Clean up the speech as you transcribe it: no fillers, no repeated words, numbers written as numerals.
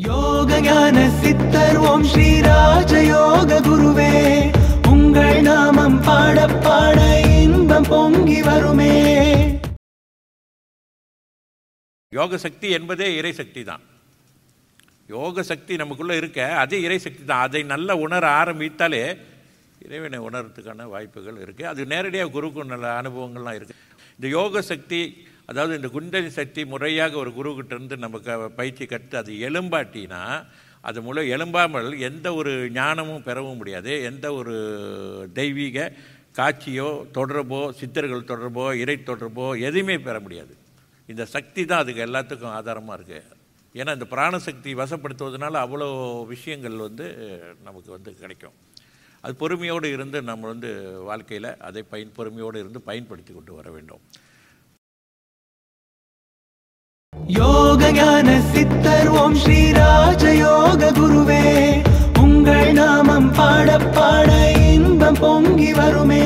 யோக ஞான சித்தர் ஓம் ஸ்ரீ ராஜயோக குருவே, உங்கள் நாமம் பாட பாட இன்பம் பொங்கி வருமே. யோக சக்தி என்பதே இறை சக்தி தான். யோக சக்தி நமக்குள்ளே இருக்க அதே இறை சக்தி தான். அதை நல்லா உணர ஆரம்பித்தாலே இறைவனை உணர்றதுக்கான வாய்ப்புகள் இருக்குது. அது நேரடியாக குருவுக்கு நல்ல அனுபவங்கள்லாம் இருக்குது. இந்த யோக சக்தி, அதாவது இந்த குண்டலி சக்தி முறையாக ஒரு குருக்கிட்டேருந்து நமக்கு பயிற்சி கற்று அது எழும்பாட்டினா, அது மூலம் எழும்பாமல் எந்த ஒரு ஞானமும் பெறவும் முடியாது. எந்த ஒரு தெய்வீக காட்சியோ தொடர்போ சித்தர்கள் தொடர்போ இறை தொடர்போ எதுவுமே பெற முடியாது. இந்த சக்தி தான் அதுக்கு எல்லாத்துக்கும் ஆதாரமாக இருக்குது. ஏன்னா இந்த பிராணசக்தி வசப்படுத்துவதனால அவ்வளோ விஷயங்கள் நமக்கு கிடைக்கும். அது பொறுமையோடு இருந்து நம்ம வாழ்க்கையில் அதை பொறுமையோடு இருந்து பயன்படுத்தி கொண்டு வர வேண்டும். யோக ஞான சித்தர் ஓம் ஸ்ரீ ராஜயோக குருவே, உங்கள் நாமம் பாட பாட இன்பம் பொங்கி வருமே.